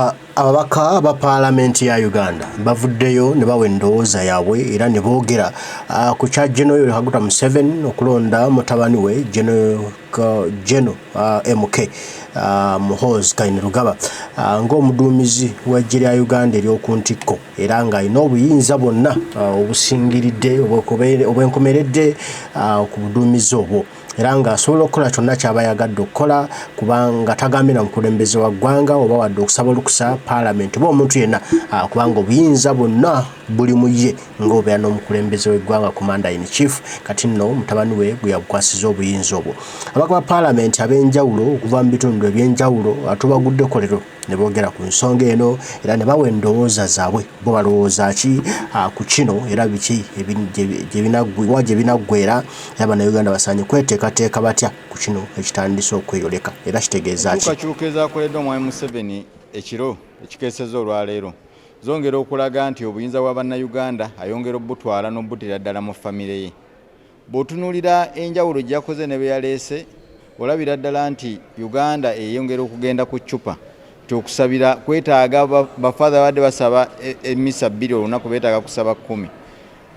Ababaka ba Parliament ya Uganda bavuddeyo ne bawa endowooza yaabwe era ne boogera ku kya General Kaguta Museveni okulonda mutabani we General MK Muhoozi Kainerugaba ng'omuduumizi w'eggye lya Uganda ery'okuntiko era ng'alina obuyinza bwonna obusingiridde obwenkomeredde ku buduumizi obwo. Era ng'asobola okukola kyonna ky'aba yagadde okukola kubanga tagambira mukulembeze wa ggwanga oba wadde okusaba olukusa Parliament oba omuntu yenna kubanga obuyinza bwonna buli mu ye ng'obeera n'omukulembeze w'eggwanga Commander in Chief kati nno mutabani we gwe yabukwasiza obuyinza obwo. Ababaka ba Parliament ab'enjawulo okuva mu bitundu eby'enjawulo tubagudde lero ne boogera ku nsonga eno era ne bawa endowooza zaabwe bo balowooza ki ku kino era biki gye binaggweera era bannayuganda basaanye kweteekateeka batya ku kino ekitandise okweyoleka era kitegeeza ki enkyukakyuka ezaakoleddwa Mwami Museveni ekiro ekikeeseza olwaleero zongera okulaga nti obuyinza bwa bannayuganda ayongera obutwala n'obuttira ddala mu famire ye. Bw'otunuulira enjawulo gye yakoze ne be yaleese olabira ddala nti Uganda eyongera okugenda ku ccupa okusabira kwetaaga bafaadha badde basaba emisa 2 olunaku beetaaga kusaba 10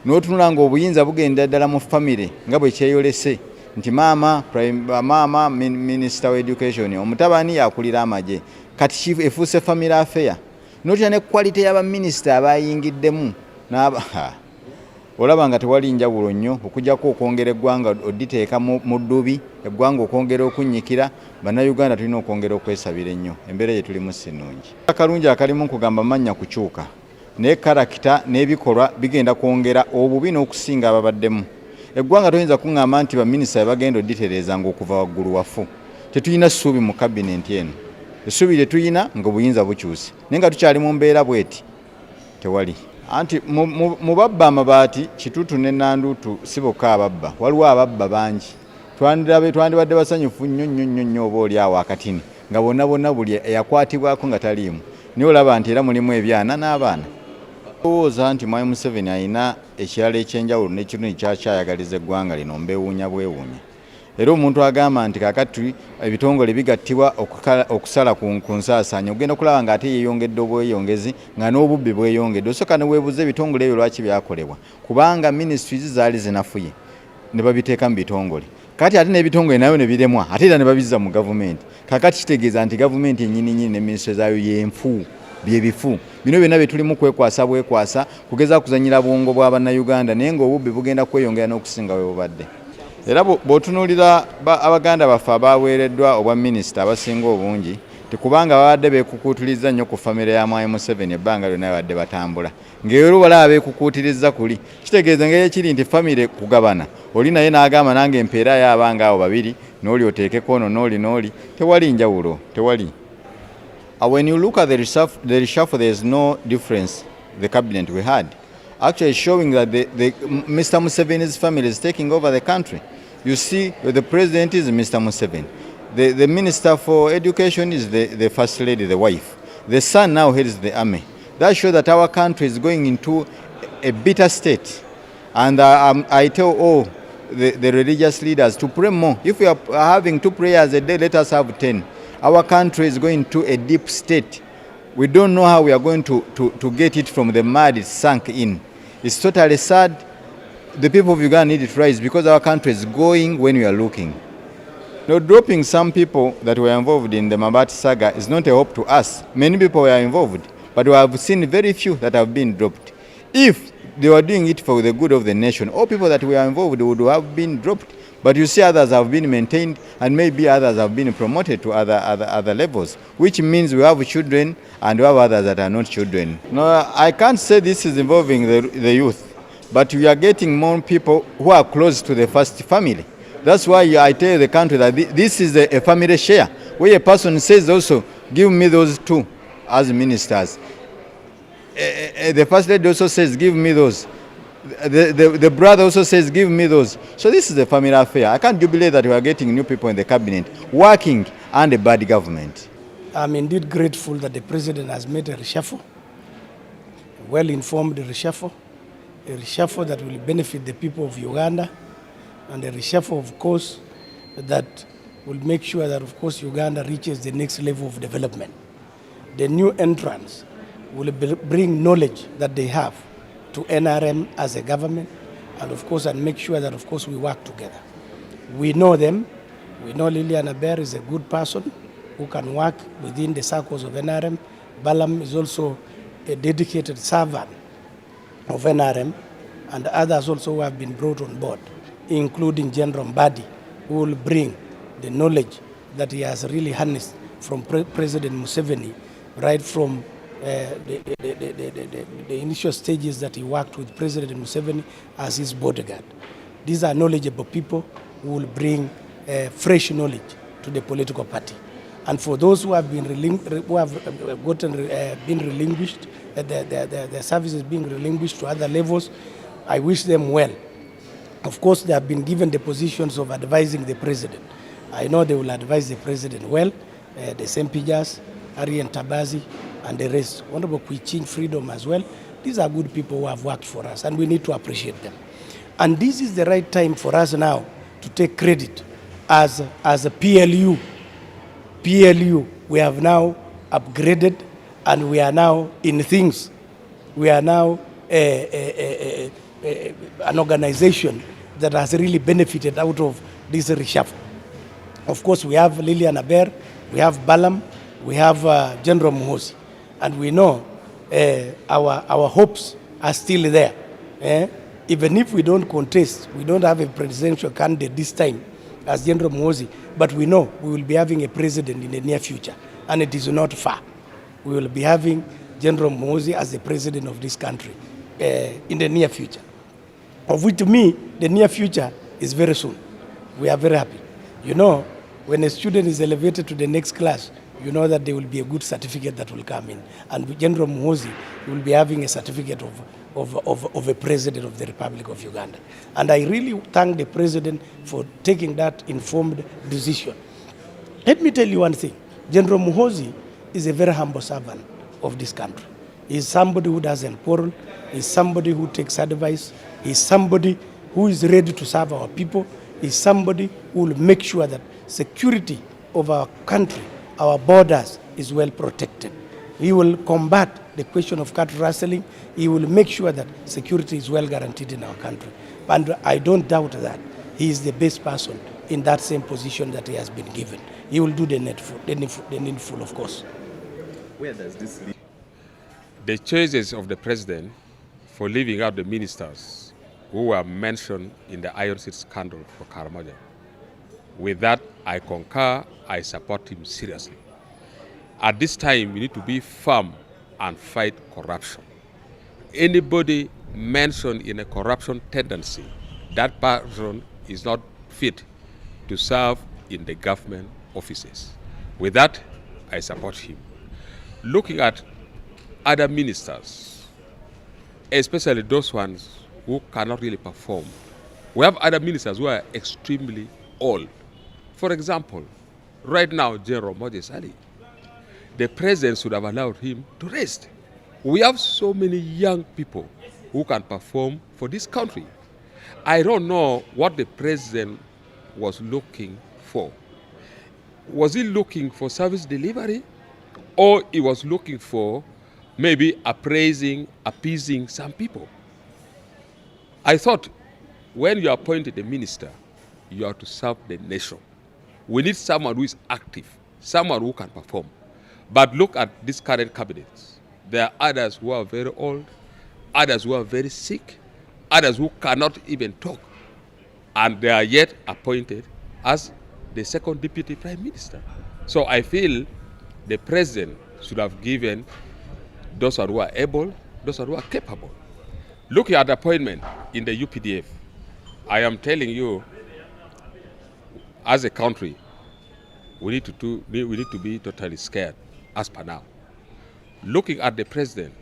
n'otunula ng'obuyinza bugenda ddala mu famire nga bwe kyeyolese nti maama minisita wa education omutabani yakulira amagye kati efuuse family affair n'otya ne quality y'abaminisita abayingiddemu olaba nga tewali njawulo nnyo okujjako okwongera eggwanga oditeeka mu ddubi eggwanga okwongera okunyikira bannayuganda tulina okwongera okwesabira ennyo embeera gye tulimu si nnungi. Akalungi akalimu nkugamba amannya kukyuka naye karakita n'ebikolwa bigenda kwongera obubi n'okusinga ababaddemu. Eggwanga toyinza kuŋŋamba nti baminisita bagenda odditereeza ng'okuva waggulu wafu. Tetulina ssuubi mu kabinenti eno. Essuubi lye tulina ng'obuyinza bukyuse naye nga tukyali mu mbeera bweti tewali. Anti mu babba amabaati kituutu ne nanduutu si bokka ababba waliwo ababba bangi twandibadde basanyufu nnyo oba oli awo akatini nga bonna buli eyakwatibwako nga taliimu naye olaba nti era mulimu ebyana n'abaana. Olowooza nti Mwami Museveni alina ekirala ekyenjawulo n'ekirungi kyakyayagaliza eggwanga lino mbeewuunya bwewuunya. Era omuntu agamba nti kakati ebitongole bigattibwa okusala ku nsaasaanya ogenda okulaba ng'ate yeeyongedde obweyongezi nga n'obubbi bweyongedde osooka ne weebuuza ebitongole ebyo lwaki byakolebwa kubanga ministries zaali zinafuye ne babiteeka mu bitongole kati ate n'ebitongole nayo ne biremwa ate era ne babizza mu gavumenti kakati kitegeeza nti gavumenti ennyini ne ministry zaayo y'enfu byebifu bino byonna bye tulimu bwekwasa kugeza kuzanyira bwongo bwa bannayuganda naye ng'obubbi bugenda kweyongera n'okusinga we bubadde. Era bw'otunuulira abaganda baffe abaweereddwa obwa minisita abasinga obungi tekubanga babadde beekukuutiriza nnyo ku famire ya Mwami Museveni ebbanga lyonna babadde batambula ng'era balaba beekukuutiriza kuli kitegeeza ngeri ekiri nti famire kugabana oli naye n'agamba nange empeera y'abanga abo babiri n'oli oteekeko ono n'oli tewali njawulo tewali. When you look at the reshuffle there is no difference the cabinet we had actually showing that Mr. Museveni's family is taking over the country. You see, the president is Mr. Museveni. The minister for education is the first lady, the wife. The son now heads the army. That shows that our country is going into a bitter state. And I tell all the religious leaders to pray more. If we are having 2 prayers a day, let us have 10. Our country is going to a deep state. We don't know how we are going to get it from the mud it's sunk in. It's totally sad. The people of Uganda need it right because our country is going when we are looking. Now, dropping some people that were involved in the Mabati saga is not a hope to us. Many people were involved, but we have seen very few that have been dropped. If they were doing it for the good of the nation, all people that were involved would have been dropped. But you see others have been maintained and maybe others have been promoted to other levels, which means we have children and we have others that are not children. No, I can't say this is involving the youth, but we are getting more people who are close to the first family. That's why I tell the country that this is a family share, where a person says also, give me those 2 as ministers. The first lady also says, give me those. The brother also says, give me those. So this is a family affair. I can't jubilate that we are getting new people in the cabinet working under bad government. I'm indeed grateful that the president has made a reshuffle, a well-informed reshuffle, a reshuffle that will benefit the people of Uganda, and a reshuffle, of course, that will make sure that, of course, Uganda reaches the next level of development. the new entrants will bring knowledge that they have to NRM as a government, and of course, and make sure that of course we work together. We know them. We know Lilian Aber is a good person who can work within the circles of NRM. Balam is also a dedicated servant of NRM, and others also who have been brought on board, including General Mbadi, who will bring the knowledge that he has really harnessed from President Museveni, right from the initial stages that he worked with President Museveni as his bodyguard. These are knowledgeable people who will bring fresh knowledge to the political party. And for those who have been been relinquished, their services being relinquished to other levels, I wish them well. Of course, they have been given the positions of advising the president. I know they will advise the president well. The Sempijas, Arian Tabazi, and the rest. Honorable Kwichin Freedom as well. These are good people who have worked for us, and we need to appreciate them. And this is the right time for us now to take credit as a PLU. PLU, we have now upgraded, and we are now in things. We are now an organization that has really benefited out of this reshuffle. Of course, we have Lilian Aber, we have Balam, we have General Muhozi, and we know our hopes are still there. Even if we don't contest, we don't have a presidential candidate this time as General Muhozi, but we know we will be having a president in the near future, and it is not far. We will be having General Muhozi as the president of this country in the near future. Of which, to me, the near future is very soon. We are very happy. You know, when a student is elevated to the next class, you know that there will be a good certificate that will come in. And General Muhozi will be having a certificate of a president of the Republic of Uganda. And I really thank the president for taking that informed decision. Let me tell you one thing. General Muhozi is a very humble servant of this country. He is somebody who doesn't quarrel. He is somebody who takes advice. He is somebody who is ready to serve our people. He is somebody who will make sure that security of our country, our borders, is well protected. He will combat the question of cattle rustling. He will make sure that security is well guaranteed in our country. And I don't doubt that he is the best person in that same position that he has been given. He will do the needful, of course. Where does this lead? The choices of the president for leaving out the ministers who were mentioned in the Iron Seed scandal for Karamaja. With that, I concur, I support him seriously. At this time, we need to be firm and fight corruption. Anybody mentioned in a corruption tendency, that person is not fit to serve in the government offices. With that, I support him. Looking at other ministers, especially those ones who cannot really perform, we have other ministers who are extremely old. For example, right now, General Moses Ali, the president should have allowed him to rest. We have so many young people who can perform for this country. I don't know what the president was looking for. Was he looking for service delivery, or he was looking for maybe appeasing some people? I thought when you appointed a minister, you are to serve the nation. We need someone who is active, someone who can perform. But look at this current cabinet. There are others who are very old, others who are very sick, others who cannot even talk. And they are yet appointed as the second deputy prime minister. So I feel the president should have given those who are able, those who are capable. Looking at the appointment in the UPDF, I am telling you, as a country, we need to be totally scared as per now. Looking at the president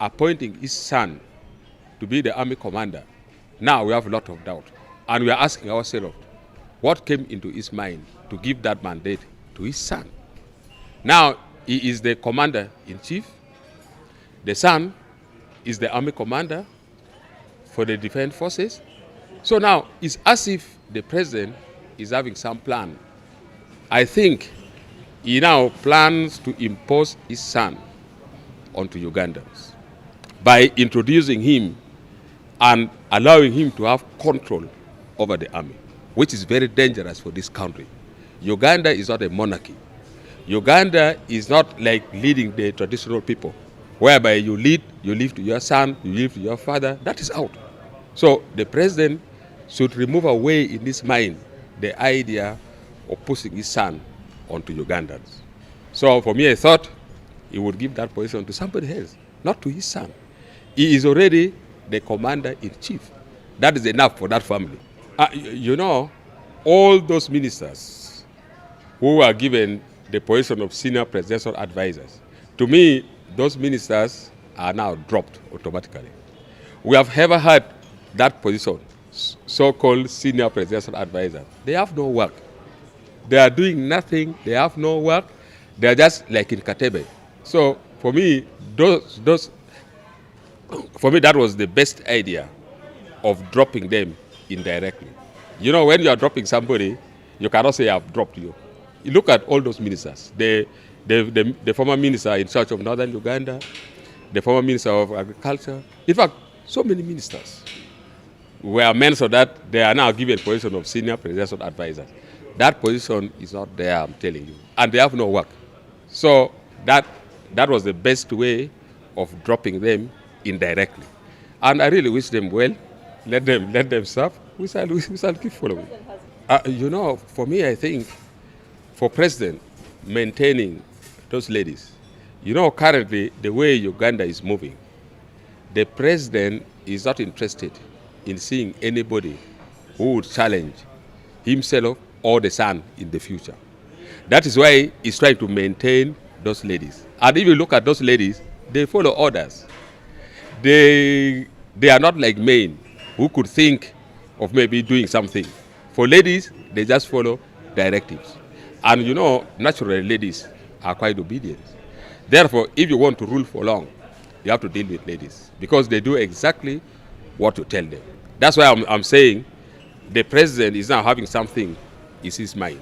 appointing his son to be the army commander, now we have a lot of doubt. And we are asking ourselves, what came into his mind to give that mandate to his son? Now, he is the commander-in-chief. The son is the army commander for the defense forces. So now, it's as if the president is having some plan. I think he now plans to impose his son onto Ugandans by introducing him and allowing him to have control over the army, which is very dangerous for this country. Uganda is not a monarchy. Uganda is not like leading the traditional people, whereby you lead to your son, you leave to your father. That is out. So the president should remove away in his mind the idea of pushing his son onto Ugandans. So for me, I thought he would give that position to somebody else, not to his son. He is already the commander-in-chief. That is enough for that family. You know, all those ministers who are given the position of senior presidential advisors, to me, those ministers are now dropped automatically. We have ever had that position, so-called senior presidential advisor. They have no work. They are doing nothing. They have no work. They are just like in Katebe. So for me, that was the best idea of dropping them indirectly. You know, when you are dropping somebody, you cannot say I've dropped you. You look at all those ministers. The former minister in charge of Northern Uganda, the former minister of Agriculture. In fact, so many ministers were mentioned that they are now given a position of senior presidential advisors. That position is not there, I'm telling you. And they have no work. So that was the best way of dropping them indirectly. And I really wish them well. Let them serve. We shall keep following. You know, for me, I think for president maintaining those ladies, you know, currently the way Uganda is moving, the president is not interested in seeing anybody who would challenge himself or the son in the future. That is why he's trying to maintain those ladies. And if you look at those ladies, they follow orders. They are not like men who could think of maybe doing something. For ladies, they just follow directives. And you know, naturally, ladies are quite obedient. Therefore, if you want to rule for long, you have to deal with ladies because they do exactly what you tell them. That's why I'm saying the president is now having something in his mind.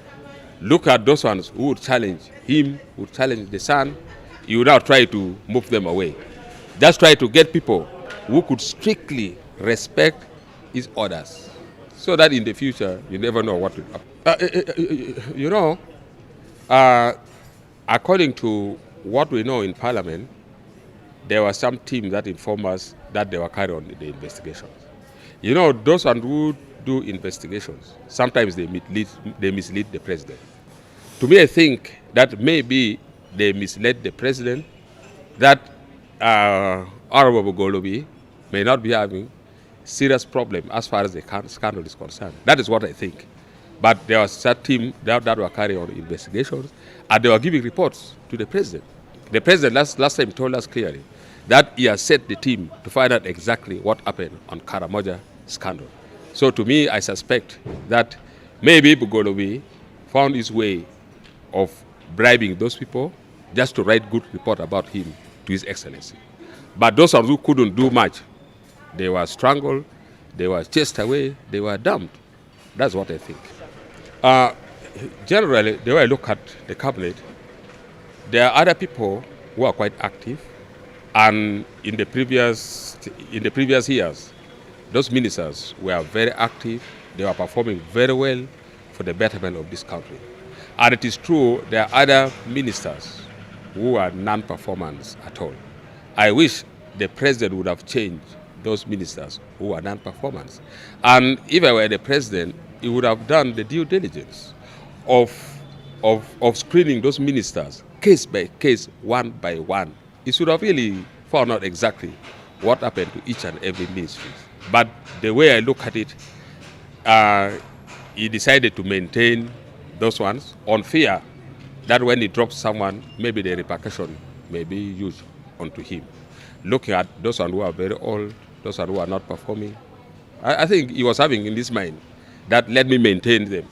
Look at those ones who would challenge him, who would challenge the son. You would now try to move them away. Just try to get people who could strictly respect his orders so that in the future you never know what will happen. You know, according to what we know in Parliament, there was some team that informed us that they were carrying on the investigations. You know, those who do investigations, sometimes they mislead the president. To me, I think that maybe they misled the president, that Honorable Golobi may not be having serious problem as far as the scandal is concerned. That is what I think. But there was a team that were carrying on investigations, and they were giving reports to the president. The president last time told us clearly that he has set the team to find out exactly what happened on Karamoja scandal. So to me, I suspect that maybe Bugolobi found his way of bribing those people just to write good report about him to His Excellency. But those who couldn't do much, they were strangled, they were chased away, they were dumped. That's what I think. Generally, the way I look at the cabinet, there are other people who are quite active, and in the previous years, those ministers were very active. They were performing very well for the betterment of this country. And it is true there are other ministers who are non-performance at all. I wish the president would have changed those ministers who are non-performance. And if I were the president, he would have done the due diligence of screening those ministers case by case, one by one. He should have really found out exactly what happened to each and every ministry. But the way I look at it, he decided to maintain those ones on fear that when he drops someone, maybe the repercussion may be used onto him. Looking at those ones who are very old, those ones who are not performing, I think he was having in his mind that let me maintain them,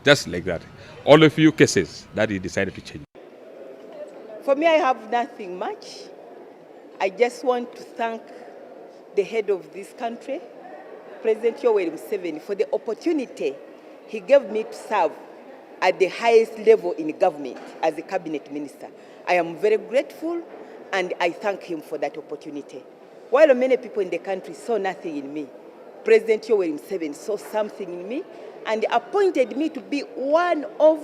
just like that. All a few cases that he decided to change. For me, I have nothing much. I just want to thank the head of this country, President Yoweri Museveni, for the opportunity he gave me to serve at the highest level in government as a cabinet minister. I am very grateful, and I thank him for that opportunity. While many people in the country saw nothing in me, President Yoweri Museveni saw something in me and appointed me to be one of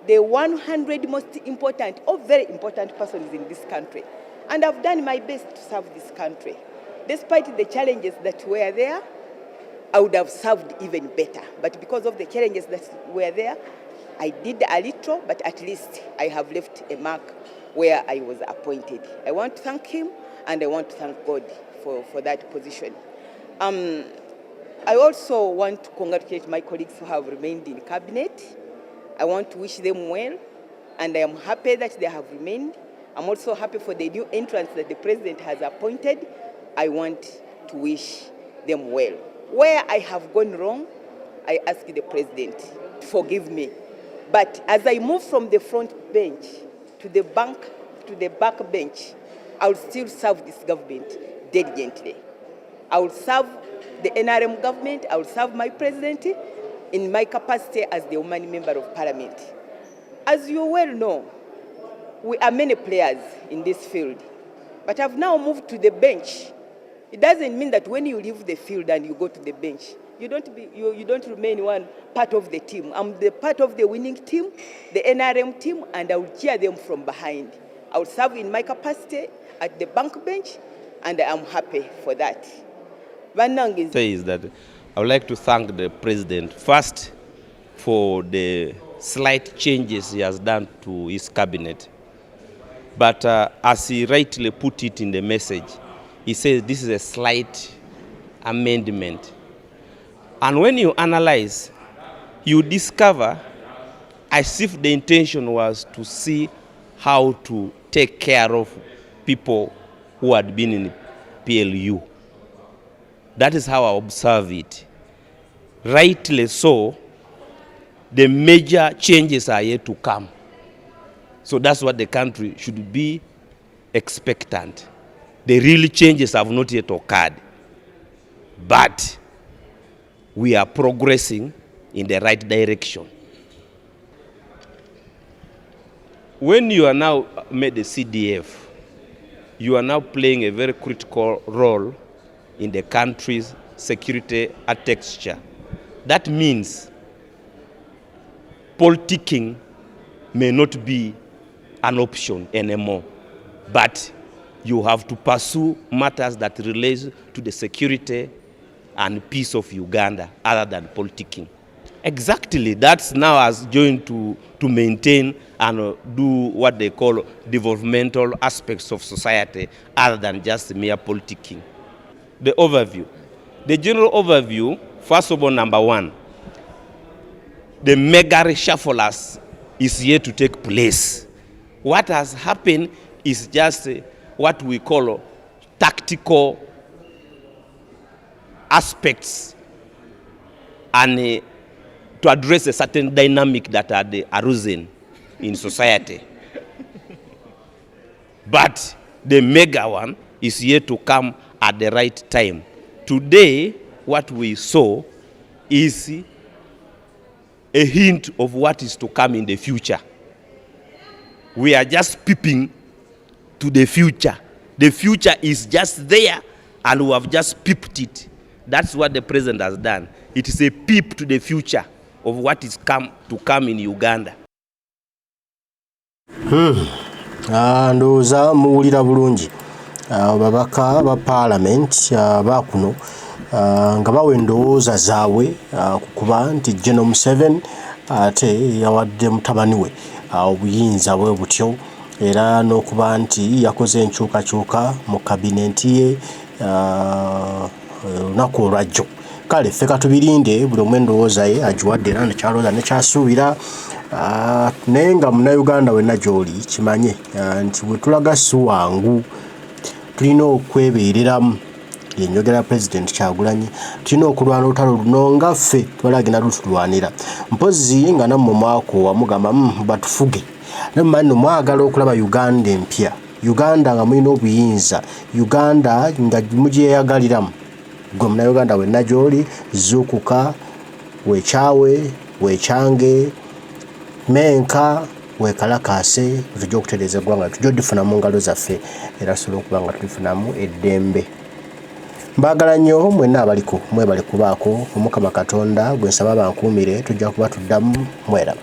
the 100 most important or very important persons in this country. And I've done my best to serve this country. Despite the challenges that were there, I would have served even better. But because of the challenges that were there, I did a little, but at least I have left a mark where I was appointed. I want to thank him, and I want to thank God for that position. I also want to congratulate my colleagues who have remained in cabinet. I want to wish them well, and I am happy that they have remained. I'm also happy for the new entrants that the president has appointed. I want to wish them well. Where I have gone wrong, I ask the president to forgive me. But as I move from the front bench to the back bench, I will still serve this government diligently. I will serve the NRM government, I will serve my president in my capacity as the woman member of parliament. As you well know, we are many players in this field, but I've now moved to the bench. It doesn't mean that when you leave the field and you go to the bench, you don't remain one part of the team. I'm the part of the winning team, the NRM team, and I will cheer them from behind. I will serve in my capacity at the bank bench, and I'm happy for that. Says that I would like to thank the president first for the slight changes he has done to his cabinet. But as he rightly put it in the message, he says this is a slight amendment. And when you analyze, you discover as if the intention was to see how to take care of people who had been in PLU. That is how I observe it. Rightly so, the major changes are yet to come. So that's what the country should be expectant. The real changes have not yet occurred. But we are progressing in the right direction. When you are now made a CDF, you are now playing a very critical role in the country's security architecture. That means politicking may not be an option anymore, but you have to pursue matters that relate to the security and peace of Uganda other than politicking. Exactly, that's now as joined to maintain and do what they call developmental aspects of society other than just mere politicking. The overview. The general overview, first of all, number one, the mega reshuffle is yet to take place. What has happened is just what we call tactical aspects and to address a certain dynamic that had arisen in society. But the mega one is yet to come at the right time. Today, what we saw is a hint of what is to come in the future. We are just peeping to the future. The future is just there, and we have just peeped it. That's what the president has done. It is a peep to the future of what is to come in Uganda. Ndowooza muwulira bulungi babaka ba parliament bakuno nga bawa endowooza zaabwe kukuba nti General Museveni ate yawadde mutabaniwe obuyinza bwe butyo era n'okuba nti yakoze enkyukakyuka mu kabinenti ye olunaku olwajjo. Kale ffe katubirinde buli omu endowooza ye agiwadde era nekyalooza nekyasuubira naye nga munnayuganda wenna gy'oli kimanye nti bwe tulaga si wangu tulina okwebeereramu yenjogera President Kyagulanyi tulina okulwana olutalo luno nga ffe twalagina lutulwanira mpozi nga nammwe mwako wamugamba batufuge nammwe nno mwagala okulaba Uganda empya Uganda nga mulina obuyinza Uganda nga mugyeyagaliramu gwe munnayuganda wenna gy'oli zuukuka weekyawe weekyange menka wekalakase tujja okutereeza eggwanga tujja odifuna mu ngalo zaffe era tusobola okuba nga tulifunamu eddembe. Mbaagala nnyo mwenna abaliko mwebale kubaako Omukama Katonda gwe nsaba bankuumire tujja kuba tuddamu mweraba.